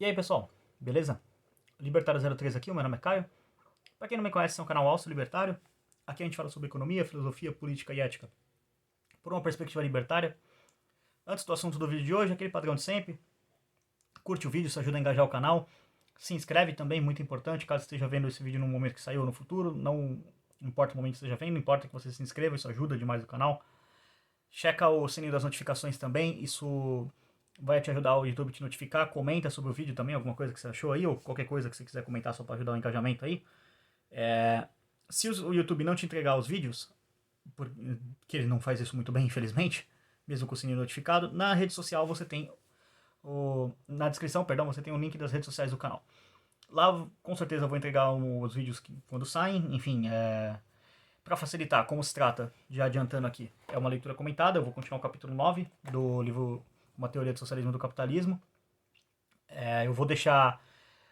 E aí pessoal, beleza? Libertário03 aqui, o meu nome é Caio. Pra quem não me conhece, esse é um canal Alço Libertário. Aqui a gente fala sobre economia, filosofia, política e ética por uma perspectiva libertária. Antes do assunto do vídeo de hoje, aquele padrão de sempre. Curte o vídeo, isso ajuda a engajar o canal. Se inscreve também, muito importante, caso esteja vendo esse vídeo no momento que saiu ou no futuro. Não importa o momento que esteja vendo, importa que você se inscreva, isso ajuda demais o canal. Checa o sininho das notificações também, isso vai te ajudar o YouTube te notificar. Comenta sobre o vídeo também, alguma coisa que você achou aí, ou qualquer coisa que você quiser comentar só para ajudar o engajamento aí. Se o YouTube não te entregar os vídeos, porque ele não faz isso muito bem, infelizmente, mesmo com o sininho notificado, na rede social você tem na descrição, perdão, você tem o link das redes sociais do canal. Lá com certeza eu vou entregar os vídeos quando saem, enfim, para facilitar, como se trata, já adiantando aqui, é uma leitura comentada, eu vou continuar o capítulo 9 do livro Uma Teoria do Socialismo e do Capitalismo. Eu vou deixar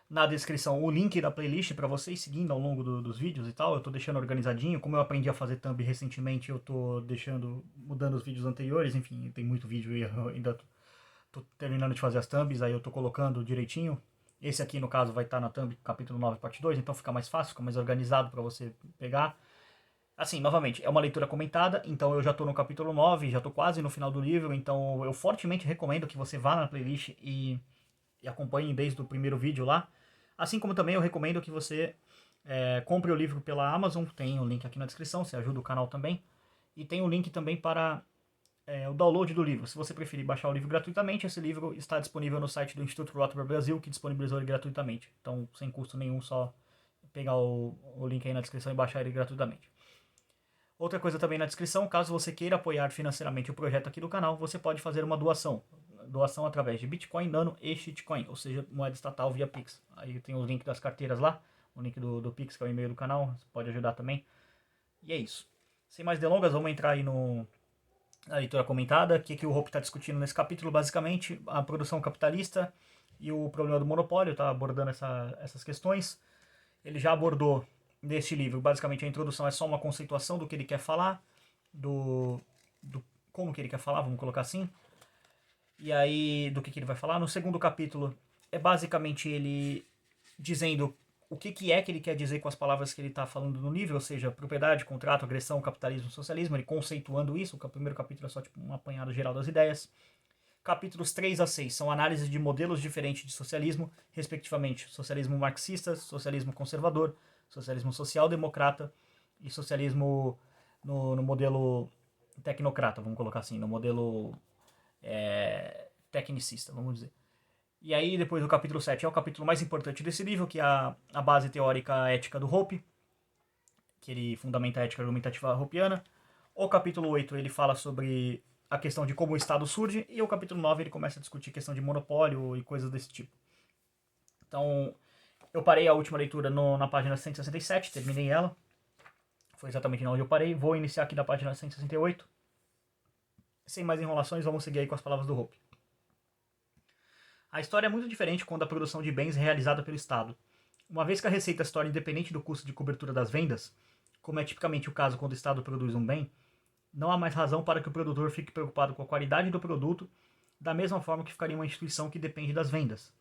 na descrição o link da playlist para vocês seguindo ao longo dos vídeos e tal. Eu tô deixando organizadinho, como eu aprendi a fazer thumb recentemente, eu tô mudando os vídeos anteriores, enfim, tem muito vídeo e eu ainda tô terminando de fazer as thumbs, aí eu tô colocando direitinho. Esse aqui, no caso, vai estar na thumb capítulo 9, parte 2, então fica mais fácil, fica mais organizado para você pegar. Assim, novamente, é uma leitura comentada, então eu já tô no capítulo 9, já tô quase no final do livro, então eu fortemente recomendo que você vá na playlist e acompanhe desde o primeiro vídeo lá. Assim como também eu recomendo que você compre o livro pela Amazon, tem o link aqui na descrição, você ajuda o canal também. E tem o link também para o download do livro. Se você preferir baixar o livro gratuitamente, esse livro está disponível no site do Instituto Rothbard Brasil, que disponibilizou ele gratuitamente. Então, sem custo nenhum, só pegar o link aí na descrição e baixar ele gratuitamente. Outra coisa também na descrição, caso você queira apoiar financeiramente o projeto aqui do canal, você pode fazer uma doação. Doação através de Bitcoin, Nano e Shitcoin, ou seja, moeda estatal via Pix. Aí tem o link das carteiras lá, o link do Pix, que é o e-mail do canal, você pode ajudar também. E é isso. Sem mais delongas, vamos entrar aí na leitura comentada. O que o Hope está discutindo nesse capítulo? Basicamente, a produção capitalista e o problema do monopólio, está abordando essas questões. Ele já abordou neste livro, basicamente a introdução é só uma conceituação do que ele quer falar, do como que ele quer falar, vamos colocar assim. E aí, do que ele vai falar. No segundo capítulo, é basicamente ele dizendo o que é que ele quer dizer com as palavras que ele está falando no livro, ou seja, propriedade, contrato, agressão, capitalismo, socialismo, ele conceituando isso. O primeiro capítulo é só tipo um apanhado geral das ideias. Capítulos 3 a 6 são análises de modelos diferentes de socialismo, respectivamente socialismo marxista, socialismo conservador, socialismo social-democrata e socialismo no modelo tecnocrata, vamos colocar assim, no modelo tecnicista, vamos dizer. E aí, depois do capítulo 7 é o capítulo mais importante desse livro, que é a base teórica ética do Hope, que ele fundamenta a ética argumentativa hopiana. O capítulo 8 ele fala sobre a questão de como o Estado surge, e o capítulo 9 ele começa a discutir questão de monopólio e coisas desse tipo. Então, eu parei a última leitura na página 167, terminei ela. Foi exatamente onde eu parei. Vou iniciar aqui da página 168. Sem mais enrolações, vamos seguir aí com as palavras do Hope. A história é muito diferente quando a produção de bens é realizada pelo Estado. Uma vez que a receita se torna independente do custo de cobertura das vendas, como é tipicamente o caso quando o Estado produz um bem, não há mais razão para que o produtor fique preocupado com a qualidade do produto, da mesma forma que ficaria uma instituição que depende das vendas.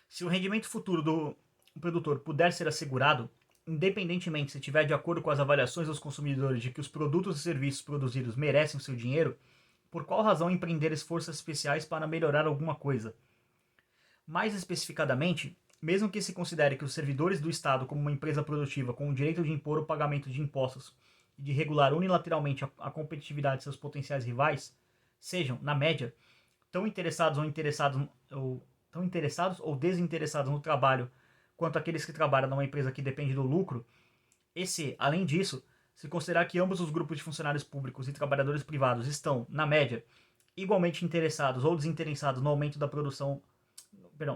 Se o rendimento futuro do produtor puder ser assegurado, independentemente se estiver de acordo com as avaliações dos consumidores de que os produtos e serviços produzidos merecem o seu dinheiro, por qual razão empreender esforços especiais para melhorar alguma coisa? Mais especificadamente, mesmo que se considere que os servidores do Estado como uma empresa produtiva com o direito de impor o pagamento de impostos e de regular unilateralmente a competitividade de seus potenciais rivais, sejam, na média, tão interessados ou desinteressados no trabalho quanto aqueles que trabalham numa empresa que depende do lucro, e se, além disso, se considerar que ambos os grupos de funcionários públicos e trabalhadores privados estão, na média, igualmente interessados ou desinteressados no aumento da produção,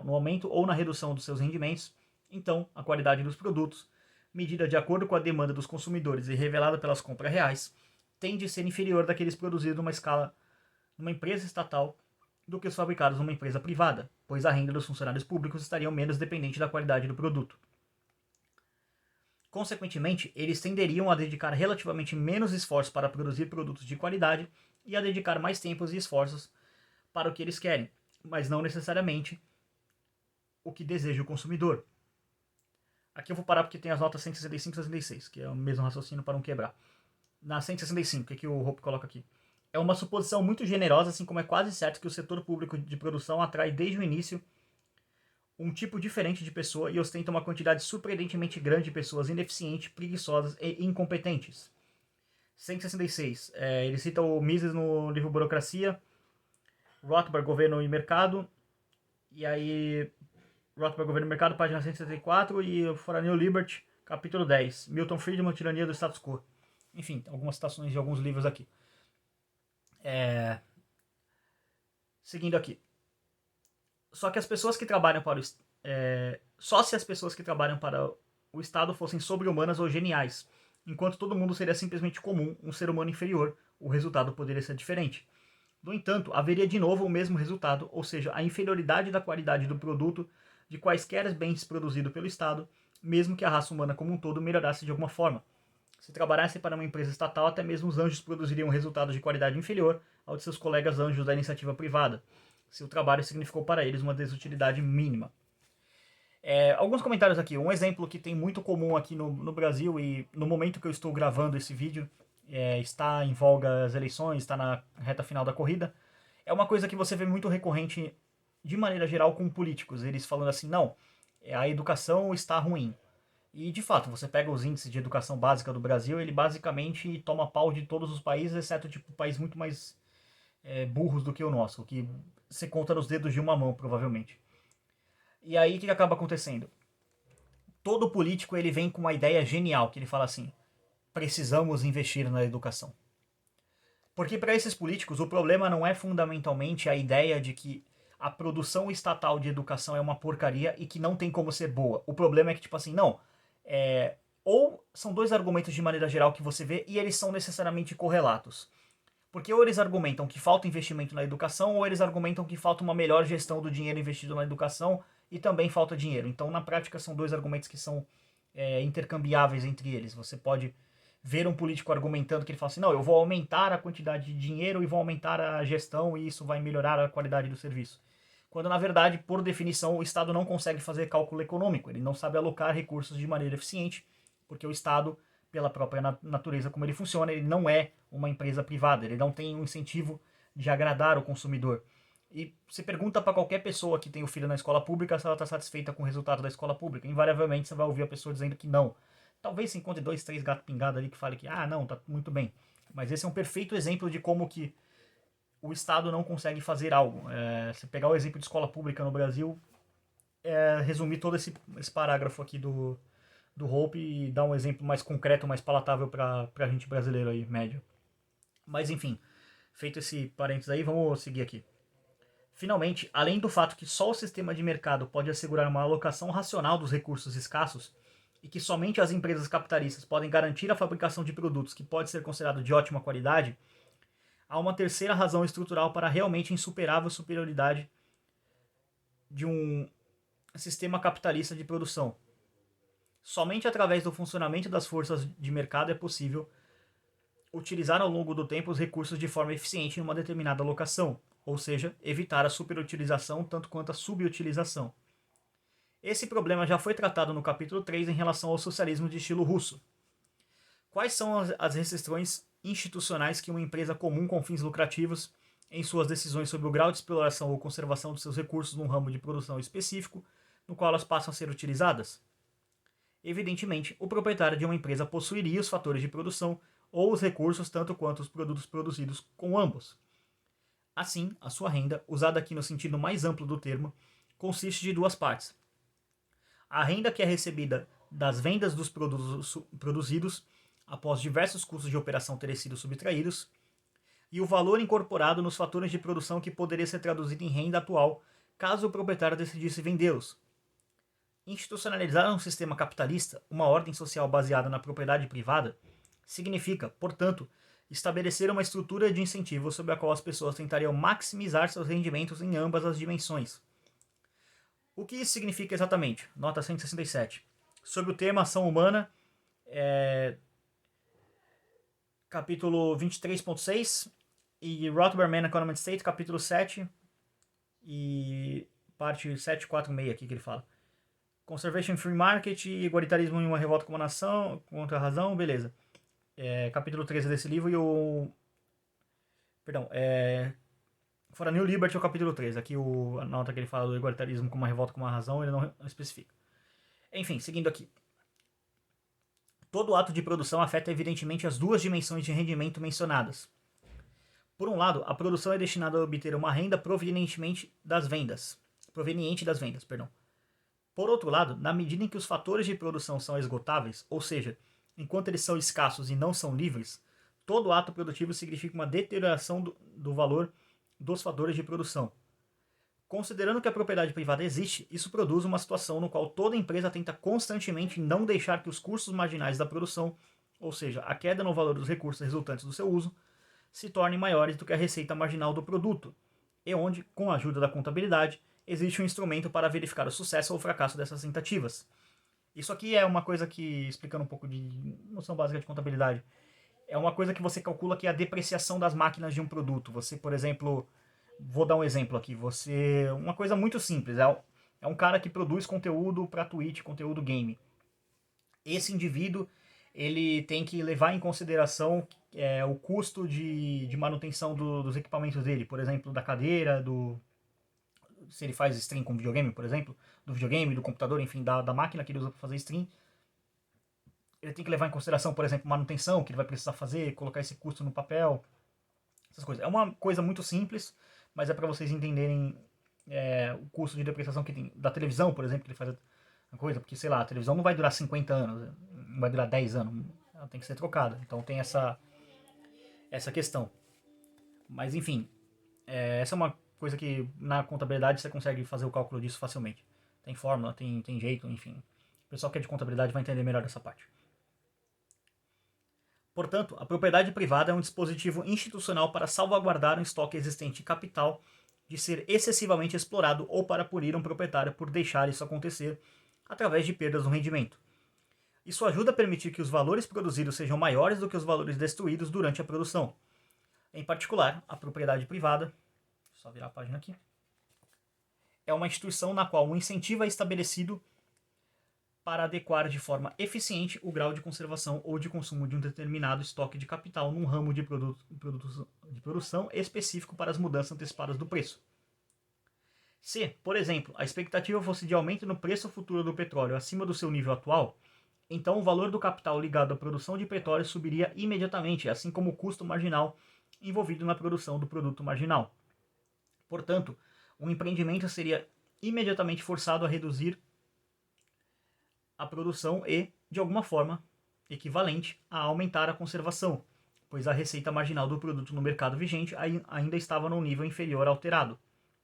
no aumento ou na redução dos seus rendimentos, então a qualidade dos produtos, medida de acordo com a demanda dos consumidores e revelada pelas compras reais, tende a ser inferior daqueles produzidos numa escala numa empresa estatal do que os fabricados numa empresa privada, pois a renda dos funcionários públicos estariam menos dependente da qualidade do produto. Consequentemente, eles tenderiam a dedicar relativamente menos esforços para produzir produtos de qualidade e a dedicar mais tempos e esforços para o que eles querem, mas não necessariamente o que deseja o consumidor. Aqui eu vou parar porque tem as notas 165 e 166, que é o mesmo raciocínio para não quebrar. Na 165, o que o Hope coloca aqui? É uma suposição muito generosa, assim como é quase certo que o setor público de produção atrai desde o início um tipo diferente de pessoa e ostenta uma quantidade surpreendentemente grande de pessoas ineficientes, preguiçosas e incompetentes. 166. Ele cita o Mises no livro Burocracia, Rothbard, Governo e Mercado, e aí Rothbard, Governo e Mercado, página 164, e For New Liberty, capítulo 10. Milton Friedman, Tirania do Status Quo. Enfim, algumas citações de alguns livros aqui. Seguindo aqui. Só que as pessoas que trabalham para o só se as pessoas que trabalham para o Estado fossem sobre-humanas ou geniais, enquanto todo mundo seria simplesmente comum, um ser humano inferior, o resultado poderia ser diferente. No entanto, haveria de novo o mesmo resultado, ou seja, a inferioridade da qualidade do produto de quaisquer bens produzidos pelo Estado, mesmo que a raça humana como um todo melhorasse de alguma forma. Se trabalhasse para uma empresa estatal, até mesmo os anjos produziriam um resultado de qualidade inferior ao de seus colegas anjos da iniciativa privada. Seu trabalho significou para eles uma desutilidade mínima. Alguns comentários aqui. Um exemplo que tem muito comum aqui no Brasil e no momento que eu estou gravando esse vídeo, está em voga as eleições, está na reta final da corrida. É uma coisa que você vê muito recorrente de maneira geral com políticos. Eles falando assim, não, a educação está ruim. E de fato, você pega os índices de educação básica do Brasil, ele basicamente toma pau de todos os países, exceto tipo países muito mais burros do que o nosso, que você conta nos dedos de uma mão, provavelmente. E aí o que acaba acontecendo? Todo político ele vem com uma ideia genial, que ele fala assim: precisamos investir na educação. Porque para esses políticos o problema não é fundamentalmente a ideia de que a produção estatal de educação é uma porcaria e que não tem como ser boa. O problema é que, tipo assim, não. Ou são dois argumentos de maneira geral que você vê e eles são necessariamente correlatos. Porque ou eles argumentam que falta investimento na educação, ou eles argumentam que falta uma melhor gestão do dinheiro investido na educação e também falta dinheiro. Então, na prática, são dois argumentos que são intercambiáveis entre eles. Você pode ver um político argumentando que ele fala assim, não, eu vou aumentar a quantidade de dinheiro e vou aumentar a gestão e isso vai melhorar a qualidade do serviço. Quando, na verdade, por definição, o Estado não consegue fazer cálculo econômico. Ele não sabe alocar recursos de maneira eficiente, porque o Estado, pela própria natureza como ele funciona, ele não é uma empresa privada, ele não tem um incentivo de agradar o consumidor. E você pergunta para qualquer pessoa que tem o filho na escola pública se ela está satisfeita com o resultado da escola pública. Invariavelmente você vai ouvir a pessoa dizendo que não. Talvez se encontre 2, 3 gatos pingados ali que fale que, não, tá muito bem. Mas esse é um perfeito exemplo de como que o Estado não consegue fazer algo. Se pegar o exemplo de escola pública no Brasil, resumir todo esse parágrafo aqui do Hope e dar um exemplo mais concreto, mais palatável para a gente brasileiro aí, médio. Mas enfim, feito esse parênteses aí, vamos seguir aqui. Finalmente, além do fato que só o sistema de mercado pode assegurar uma alocação racional dos recursos escassos e que somente as empresas capitalistas podem garantir a fabricação de produtos que pode ser considerado de ótima qualidade, há uma terceira razão estrutural para a realmente insuperável superioridade de um sistema capitalista de produção. Somente através do funcionamento das forças de mercado é possível utilizar ao longo do tempo os recursos de forma eficiente em uma determinada locação, ou seja, evitar a superutilização tanto quanto a subutilização. Esse problema já foi tratado no capítulo 3 em relação ao socialismo de estilo russo. Quais são as restrições institucionais que uma empresa comum com fins lucrativos, em suas decisões sobre o grau de exploração ou conservação de seus recursos num ramo de produção específico, no qual elas passam a ser utilizadas? Evidentemente, o proprietário de uma empresa possuiria os fatores de produção ou os recursos tanto quanto os produtos produzidos com ambos. Assim, a sua renda, usada aqui no sentido mais amplo do termo, consiste de duas partes. A renda que é recebida das vendas dos produtos produzidos após diversos custos de operação terem sido subtraídos, e o valor incorporado nos fatores de produção que poderia ser traduzido em renda atual caso o proprietário decidisse vendê-los. Institucionalizar um sistema capitalista, uma ordem social baseada na propriedade privada, significa, portanto, estabelecer uma estrutura de incentivo sobre a qual as pessoas tentariam maximizar seus rendimentos em ambas as dimensões. O que isso significa exatamente? Nota 167. Sobre o tema ação humana, capítulo 23.6, e Rothbard Man Economy and State, capítulo 7, e parte 746 aqui que ele fala. Conservation Free Market, igualitarismo em uma revolta contra a razão, beleza. Capítulo 13 desse livro e o... Perdão, For a New Liberty é o capítulo 13. Aqui a nota que ele fala do igualitarismo como uma revolta com uma razão, ele não especifica. Enfim, seguindo aqui. Todo ato de produção afeta evidentemente as duas dimensões de rendimento mencionadas. Por um lado, a produção é destinada a obter uma renda proveniente das vendas. Por outro lado, na medida em que os fatores de produção são esgotáveis, ou seja, enquanto eles são escassos e não são livres, todo ato produtivo significa uma deterioração do valor dos fatores de produção. Considerando que a propriedade privada existe, isso produz uma situação no qual toda empresa tenta constantemente não deixar que os custos marginais da produção, ou seja, a queda no valor dos recursos resultantes do seu uso, se tornem maiores do que a receita marginal do produto, e onde, com a ajuda da contabilidade, existe um instrumento para verificar o sucesso ou o fracasso dessas tentativas. Isso aqui é uma coisa que, explicando um pouco de noção básica de contabilidade, é uma coisa que você calcula que é a depreciação das máquinas de um produto. Você, por exemplo, vou dar um exemplo aqui, uma coisa muito simples, é um cara que produz conteúdo para Twitch, conteúdo game. Esse indivíduo, ele tem que levar em consideração o custo de manutenção dos equipamentos dele, por exemplo, da cadeira, se ele faz stream com videogame, por exemplo, do videogame, do computador, enfim, da máquina que ele usa para fazer stream. Ele tem que levar em consideração, por exemplo, manutenção, que ele vai precisar fazer, colocar esse custo no papel, essas coisas. É uma coisa muito simples, mas é para vocês entenderem o custo de depreciação que tem da televisão, por exemplo, que ele faz a coisa, porque, sei lá, a televisão não vai durar 50 anos, não vai durar 10 anos, ela tem que ser trocada. Então tem essa questão. Mas, enfim, essa é uma coisa que na contabilidade você consegue fazer o cálculo disso facilmente. Tem fórmula, tem jeito, enfim. O pessoal que é de contabilidade vai entender melhor essa parte. Portanto, a propriedade privada é um dispositivo institucional para salvaguardar um estoque existente de capital de ser excessivamente explorado ou para punir um proprietário por deixar isso acontecer através de perdas no rendimento. Isso ajuda a permitir que os valores produzidos sejam maiores do que os valores destruídos durante a produção. Em particular, a propriedade privada, só virar a página aqui, é uma instituição na qual um incentivo é estabelecido para adequar de forma eficiente o grau de conservação ou de consumo de um determinado estoque de capital num ramo de produção específico para as mudanças antecipadas do preço. Se, por exemplo, a expectativa fosse de aumento no preço futuro do petróleo acima do seu nível atual, então o valor do capital ligado à produção de petróleo subiria imediatamente, assim como o custo marginal envolvido na produção do produto marginal. Portanto, um empreendimento seria imediatamente forçado a reduzir a produção e, de alguma forma, equivalente a aumentar a conservação, pois a receita marginal do produto no mercado vigente ainda estava num nível inferior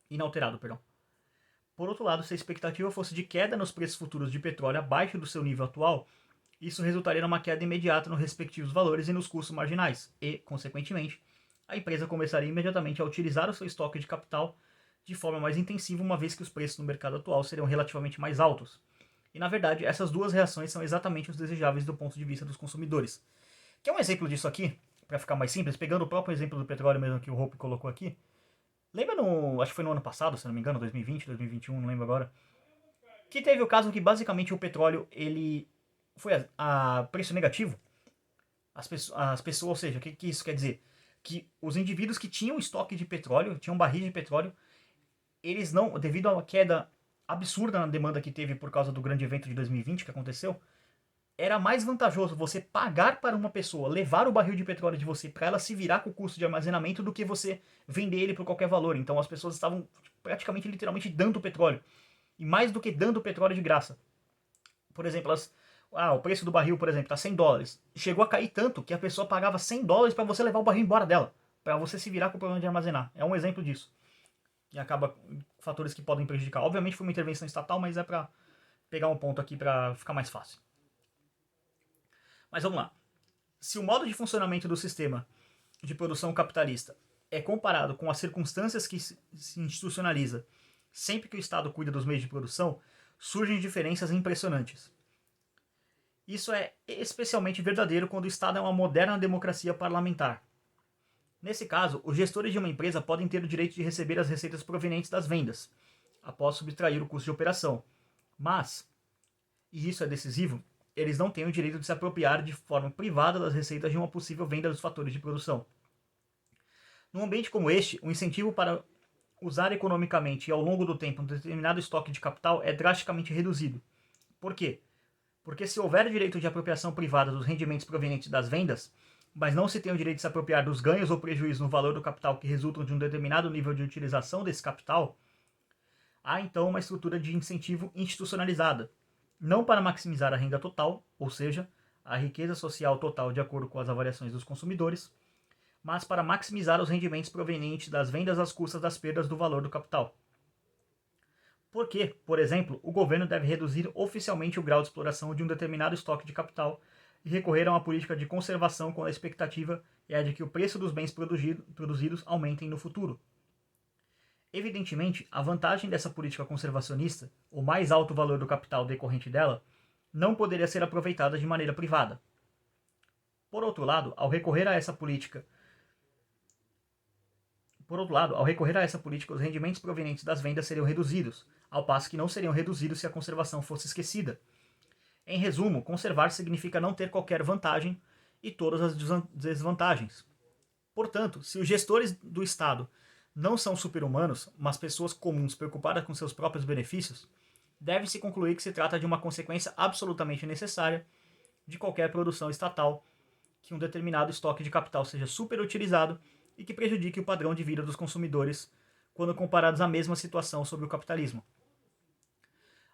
inalterado. Por outro lado, se a expectativa fosse de queda nos preços futuros de petróleo abaixo do seu nível atual, isso resultaria numa queda imediata nos respectivos valores e nos custos marginais e, consequentemente, a empresa começaria imediatamente a utilizar o seu estoque de capital de forma mais intensiva, uma vez que os preços no mercado atual seriam relativamente mais altos. E, na verdade, essas duas reações são exatamente os desejáveis do ponto de vista dos consumidores. Quer um exemplo disso aqui, para ficar mais simples, pegando o próprio exemplo do petróleo mesmo que o Hope colocou aqui? Lembra acho que foi no ano passado, se não me engano, 2020, 2021, não lembro agora, que teve o caso que basicamente o petróleo, ele foi a preço negativo. As pessoas, ou seja, o que isso quer dizer? Que os indivíduos que tinham estoque de petróleo, tinham barris de petróleo, eles não, devido a uma queda absurda na demanda que teve por causa do grande evento de 2020 que aconteceu, era mais vantajoso você pagar para uma pessoa levar o barril de petróleo de você para ela se virar com o custo de armazenamento do que você vender ele por qualquer valor. Então as pessoas estavam praticamente, literalmente dando petróleo. E mais do que dando petróleo de graça. Por exemplo, o preço do barril, por exemplo, está $100. Chegou a cair tanto que a pessoa pagava $100 para você levar o barril embora dela. Para você se virar com o problema de armazenar. É um exemplo disso. E acaba fatores que podem prejudicar. Obviamente foi uma intervenção estatal, mas é para pegar um ponto aqui para ficar mais fácil. Mas vamos lá. Se o modo de funcionamento do sistema de produção capitalista é comparado com as circunstâncias que se institucionaliza sempre que o Estado cuida dos meios de produção, surgem diferenças impressionantes. Isso é especialmente verdadeiro quando o Estado é uma moderna democracia parlamentar. Nesse caso, os gestores de uma empresa podem ter o direito de receber as receitas provenientes das vendas, após subtrair o custo de operação. Mas, e isso é decisivo, eles não têm o direito de se apropriar de forma privada das receitas de uma possível venda dos fatores de produção. Num ambiente como este, o incentivo para usar economicamente e ao longo do tempo um determinado estoque de capital é drasticamente reduzido. Por quê? Porque se houver direito de apropriação privada dos rendimentos provenientes das vendas, mas não se tem o direito de se apropriar dos ganhos ou prejuízos no valor do capital que resultam de um determinado nível de utilização desse capital, há então uma estrutura de incentivo institucionalizada, não para maximizar a renda total, ou seja, a riqueza social total de acordo com as avaliações dos consumidores, mas para maximizar os rendimentos provenientes das vendas às custas das perdas do valor do capital. Porque, por exemplo, o governo deve reduzir oficialmente o grau de exploração de um determinado estoque de capital e recorrer a uma política de conservação quando a expectativa é a de que o preço dos bens produzidos aumentem no futuro. Evidentemente, a vantagem dessa política conservacionista, o mais alto valor do capital decorrente dela, não poderia ser aproveitada de maneira privada. Por outro lado, ao recorrer a essa política, os rendimentos provenientes das vendas seriam reduzidos, ao passo que não seriam reduzidos se a conservação fosse esquecida. Em resumo, conservar significa não ter qualquer vantagem e todas as desvantagens. Portanto, se os gestores do Estado não são super-humanos, mas pessoas comuns preocupadas com seus próprios benefícios, deve-se concluir que se trata de uma consequência absolutamente necessária de qualquer produção estatal, que um determinado estoque de capital seja superutilizado e que prejudique o padrão de vida dos consumidores quando comparados à mesma situação sob o capitalismo.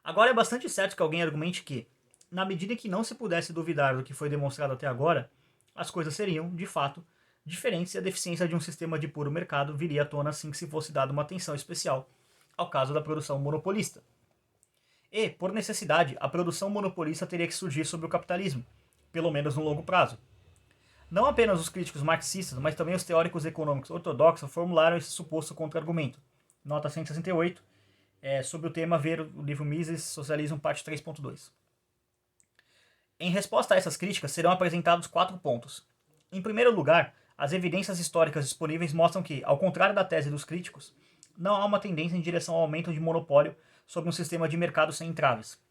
Agora é bastante certo que alguém argumente que, na medida em que não se pudesse duvidar do que foi demonstrado até agora, as coisas seriam, de fato, diferentes e a deficiência de um sistema de puro mercado viria à tona assim que se fosse dada uma atenção especial ao caso da produção monopolista. E, por necessidade, a produção monopolista teria que surgir sob o capitalismo, pelo menos no longo prazo. Não apenas os críticos marxistas, mas também os teóricos econômicos ortodoxos formularam esse suposto contra-argumento. Nota 168, sobre o tema ver o livro Mises, Socialismo, parte 3.2. Em resposta a essas críticas, serão apresentados 4 pontos. Em primeiro lugar, as evidências históricas disponíveis mostram que, ao contrário da tese dos críticos, não há uma tendência em direção ao aumento de monopólio sob um sistema de mercado sem entraves.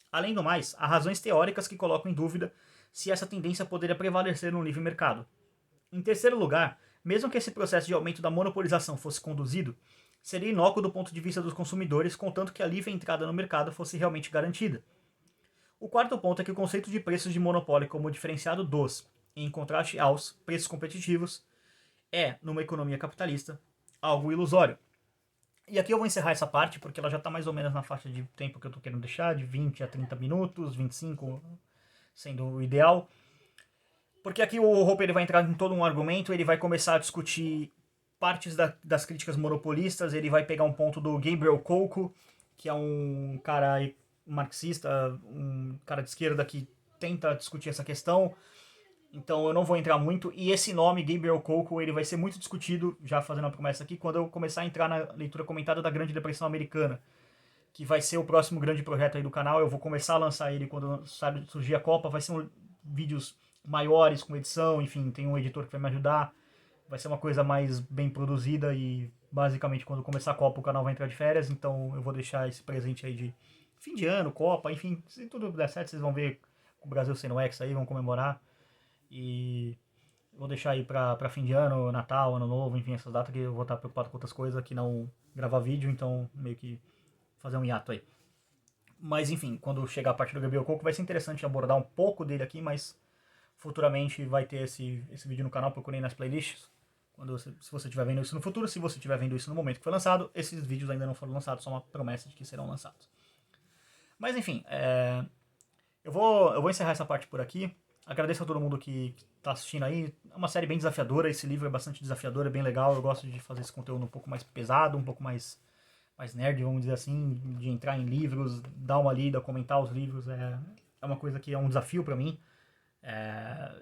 Além do mais, há razões teóricas que colocam em dúvida se essa tendência poderia prevalecer no livre mercado. Em terceiro lugar, mesmo que esse processo de aumento da monopolização fosse conduzido, seria inócuo do ponto de vista dos consumidores, contanto que a livre entrada no mercado fosse realmente garantida. O quarto ponto é que o conceito de preços de monopólio como diferenciado dos, em contraste aos, preços competitivos, é, numa economia capitalista, algo ilusório. E aqui eu vou encerrar essa parte, porque ela já está mais ou menos na faixa de tempo que eu estou querendo deixar, de 20 a 30 minutos, 25 sendo o ideal. Porque aqui o Hoppe ele vai entrar em todo um argumento, ele vai começar a discutir partes das críticas monopolistas, ele vai pegar um ponto do Gabriel Kolko, que é um cara marxista, um cara de esquerda que tenta discutir essa questão. Então eu não vou entrar muito. E esse nome, Gabriel Kolko, ele vai ser muito discutido, já fazendo a promessa aqui, quando eu começar a entrar na leitura comentada da Grande Depressão Americana, que vai ser o próximo grande projeto aí do canal. Eu vou começar a lançar ele quando surgir a Copa. Vai ser vídeos maiores, com edição, enfim, tem um editor que vai me ajudar. Vai ser uma coisa mais bem produzida e basicamente quando começar a Copa o canal vai entrar de férias, então eu vou deixar esse presente aí de fim de ano, Copa, enfim, se tudo der certo, vocês vão ver o Brasil sendo ex aí, vão comemorar. E vou deixar aí pra fim de ano, Natal, Ano Novo, enfim, essas datas que eu vou estar preocupado com outras coisas que não gravar vídeo, então meio que fazer um hiato aí. Mas enfim, quando chegar a parte do Gabriel Coco, vai ser interessante abordar um pouco dele aqui, mas futuramente vai ter esse vídeo no canal, procurei nas playlists. Se você estiver vendo isso no futuro, se você estiver vendo isso no momento que foi lançado, esses vídeos ainda não foram lançados, só uma promessa de que serão lançados. Mas enfim, eu vou encerrar essa parte por aqui. Agradeço a todo mundo que está assistindo aí. É uma série bem desafiadora, esse livro é bastante desafiador, é bem legal. Eu gosto de fazer esse conteúdo um pouco mais pesado, um pouco mais nerd, vamos dizer assim, de entrar em livros, dar uma lida, comentar os livros. É uma coisa que é um desafio para mim.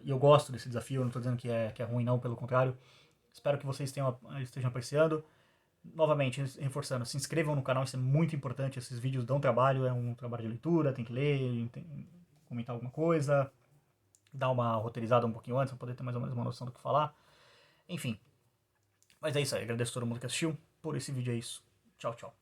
E eu gosto desse desafio, não estou dizendo que é ruim não, pelo contrário. Espero que vocês estejam apreciando. Novamente, reforçando, se inscrevam no canal, isso é muito importante. Esses vídeos dão trabalho, é um trabalho de leitura, tem que ler, comentar alguma coisa, dar uma roteirizada um pouquinho antes, para poder ter mais ou menos uma noção do que falar. Enfim. Mas é isso aí, agradeço a todo mundo que assistiu. Por esse vídeo é isso. Tchau, tchau.